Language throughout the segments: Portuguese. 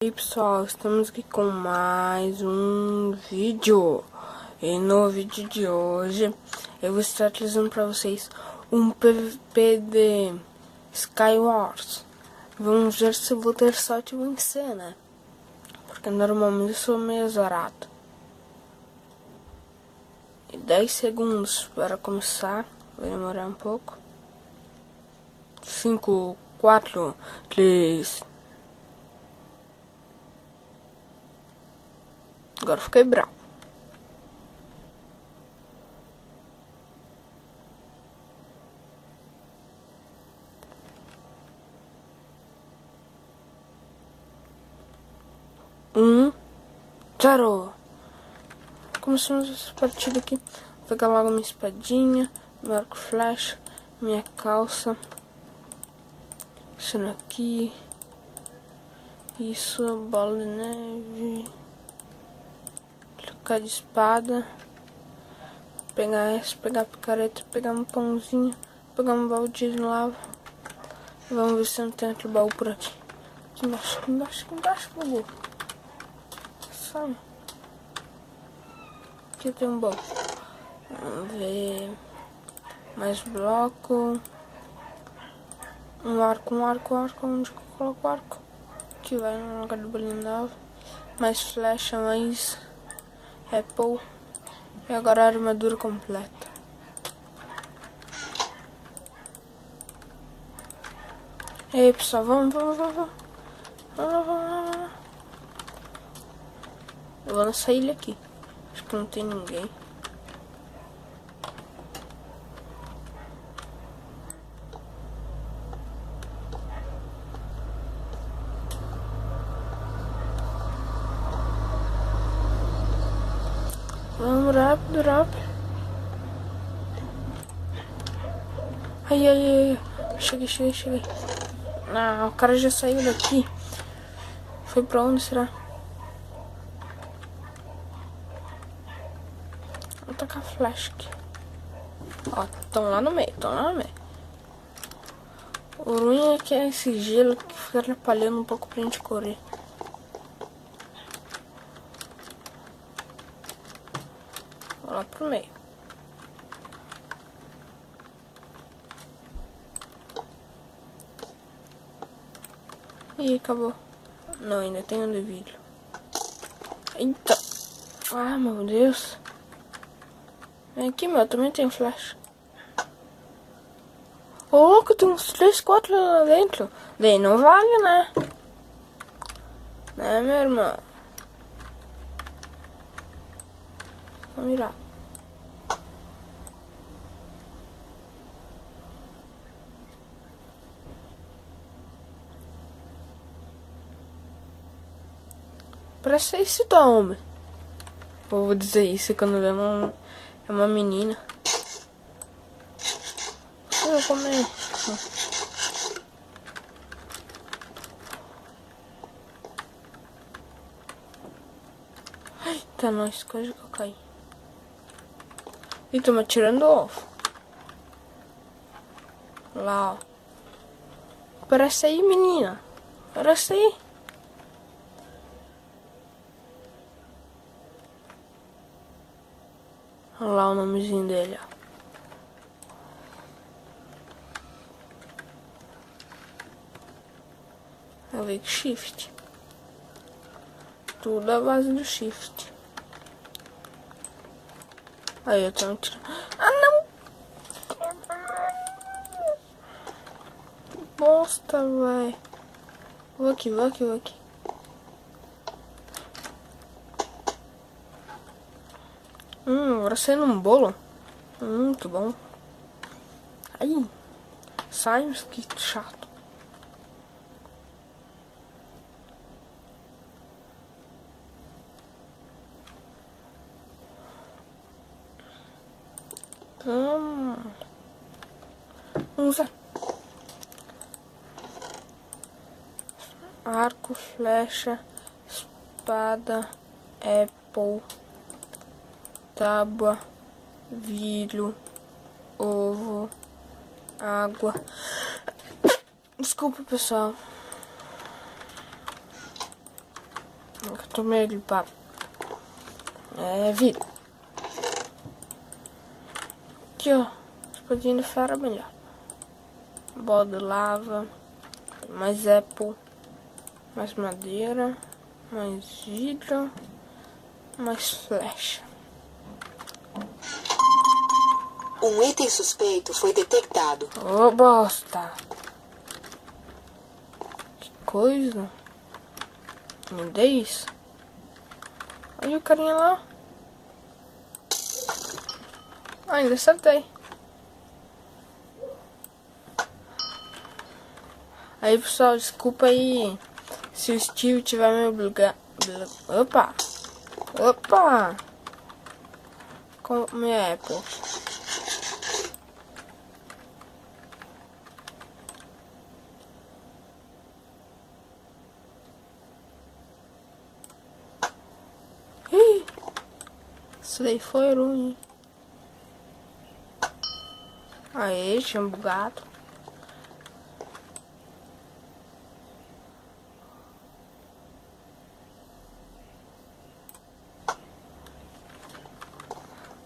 E aí pessoal, estamos aqui com mais um vídeo. E no vídeo de hoje eu vou estar utilizando para vocês um PVP de Skywars. Vamos ver se eu vou ter sorte de vencer, né? Porque normalmente eu sou meio azarado. E 10 segundos para começar, vai demorar um pouco. 5, 4, 3... Agora fiquei bravo. Zero. Começamos essa partida aqui. Vou pegar logo minha espadinha, meu arco flash, minha calça. Isso aqui. Isso, bola de neve. Trocar de espada. Pegar essa, pegar a picareta, pegar um pãozinho, pegar um balde de lava. Vamos ver se não tem outro baú por aqui. Aqui embaixo, aqui embaixo, aqui embaixo, baú. Sai. Aqui tem um baú. Vamos ver. Mais bloco. Um arco. Onde eu coloco o arco? Aqui vai no lugar do bolinho da mais flecha, mais apple. E agora a armadura completa. E aí pessoal, vamos. Eu vou nessa ilha aqui. Acho que não tem ninguém. Vamos rápido. Ai. Cheguei. Ah, o cara já saiu daqui. Foi pra onde será? Vou tacar flash aqui. Ó, estão lá no meio. O ruim é que é esse gelo que fica atrapalhando um pouco pra gente correr. Vou lá pro meio. Ih, acabou. Não, ainda tem um de vidro. Eita. Ah, meu Deus. Vem aqui, meu. Também tem flash. Ô, louco, tem uns 3, 4 lá dentro. Daí não vale, né? Né, meu irmão? Vamos virar. Parece esse da homem. Vou dizer isso quando vê é uma menina. Eu vou comer. Ai, tá nós, quase que eu caí. E tô me atirando ovo. Lá, ó. Parece aí, menina. Parece aí. Olha lá o nomezinho dele, ó. Eu vejo shift. Tudo a base do shift. Aí eu tô tirando. Ah, não! Bosta, velho. Vou aqui. Agora saindo um bolo. Que bom. Aí. Sai, que chato. Vamos lá. Arco, flecha, espada, apple, tábua, vidro, ovo, água. Desculpa, pessoal. Eu tô meio gripado. É vida. Aqui, ó. Espadinha de ferro é melhor. Bola de lava. Mais apple. Mais madeira. Mais vidro. Mais flecha. Um item suspeito foi detectado. Ô, bosta. Que coisa. Me dê isso. Olha o carinha lá. Ainda acertei. Aí, pessoal, desculpa aí se o Steve tiver me obrigado. Opa! Opa! Como é Apple? Ih! Isso daí foi ruim. Aê, tinha bugado.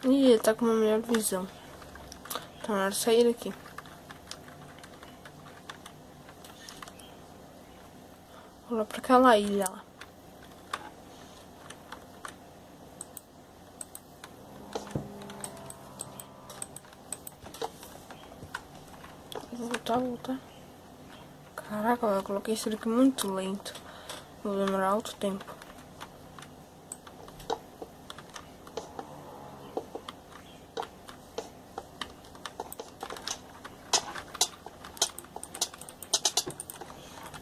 Ih, ele tá com uma melhor visão. Tá na hora de sair daqui. Vou lá pra aquela ilha lá. Vou voltar. Caraca, eu coloquei isso aqui muito lento. Vou demorar alto tempo.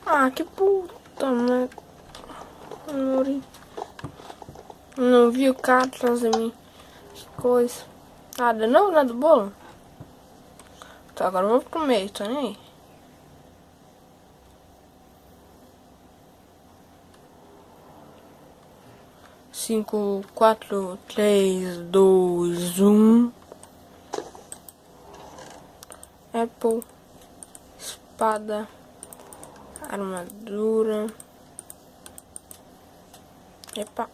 Ah, que puta, né? Não vi o cara atrás de mim. Que coisa. Nada, não? Nada do bolo? Então agora eu vou pro meio, tá nem aí. Cinco, quatro, três, dois, um. Apple. Espada. Armadura. Epa.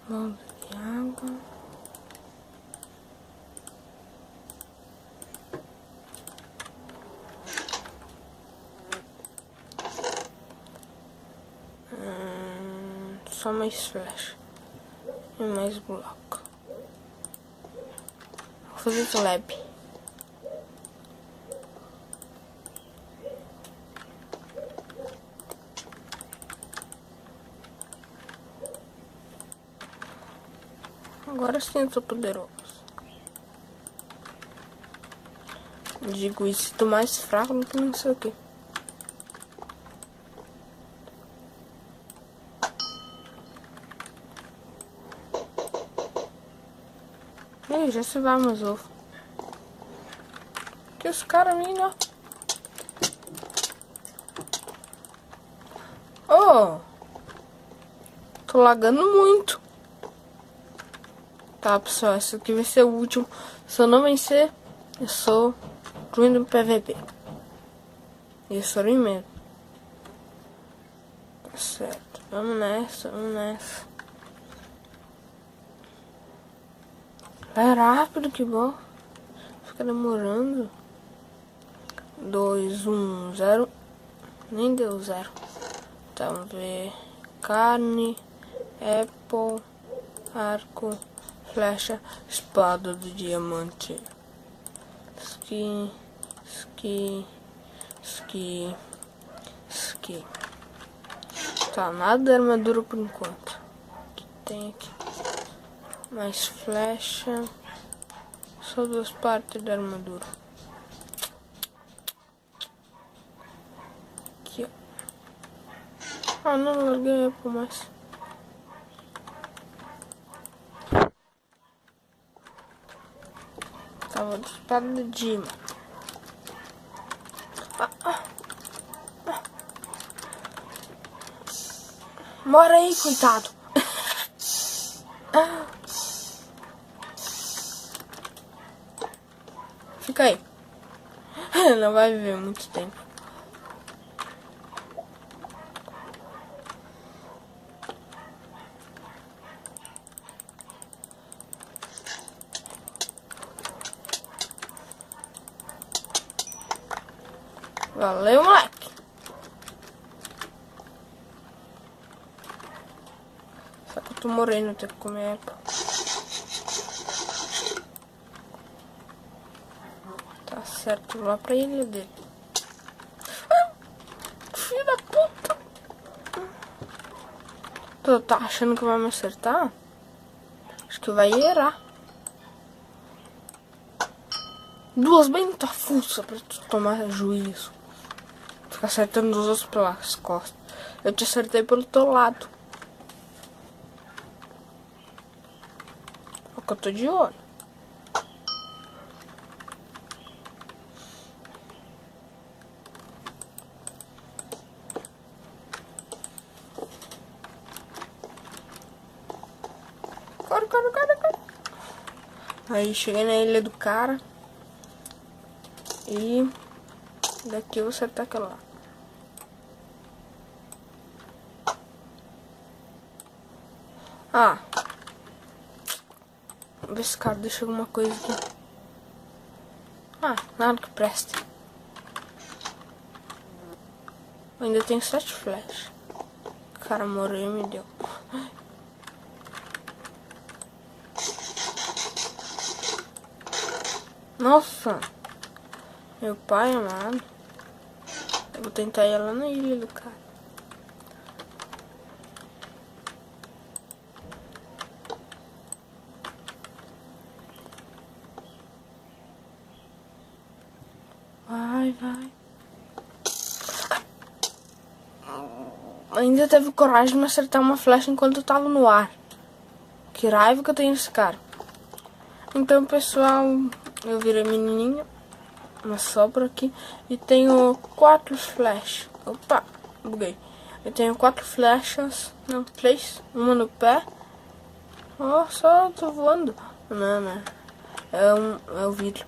Balde de água. Só mais flecha. E mais bloco. Vou fazer slab. Agora sim eu tô poderoso. Digo isso, tô mais fraco do que não sei o que. Ih, já se vai meus ovos. Que os caras ali, ó. Oh! Tô lagando muito. Tá, pessoal, esse aqui vai ser o último. Se eu não vencer, eu sou ruim do PVP. E eu sou ruim mesmo. Tá certo. Vamos nessa, vamos nessa. Vai rápido, que bom. Fica demorando. 2, 1, 0. Nem deu 0. Então, vamos ver. Carne, apple, arco, flecha, espada do diamante. Ski. Tá, nada de armadura por enquanto. O que tem aqui? Mais flecha. Só 2 partes da armadura. Aqui, ó. Ah, não larguei por mais. Tava de espada de Dima. Mora aí, coitado. Fica aí. Não vai viver muito tempo. Valeu, moleque. Só que eu tô morrendo, eu tenho que comer Apple. Tá certo, vou lá pra ilha dele. Ah, filho da puta. Tu tá achando que vai me acertar? Acho que vai errar. Duas bem na tua fuça pra tu tomar juízo. Ficar acertando os outros pelas costas. Eu te acertei pelo teu lado. É o que eu tô de olho. Corre, corre, corre, corre. Aí cheguei na ilha do cara. E daqui eu vou acertar aquela lá. Ah. Vamos ver se o cara deixa alguma coisa aqui. Ah, nada que preste. Eu ainda tenho 7 flash. O cara morreu e me deu. Nossa. Meu pai amado. Eu vou tentar ir lá na ilha do cara. Vai, vai. Ainda teve coragem de me acertar uma flecha enquanto eu tava no ar. Que raiva que eu tenho desse cara. Então, pessoal, eu virei menininha. Mas só por aqui. E tenho 4 flechas. Opa, buguei. Eu tenho 4 flechas. Não, 3. Uma no pé. Ó, só tô voando. Não. É o vidro.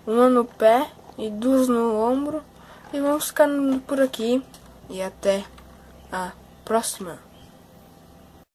Uma no pé e 2 no ombro. E vamos ficando por aqui. E até a próxima.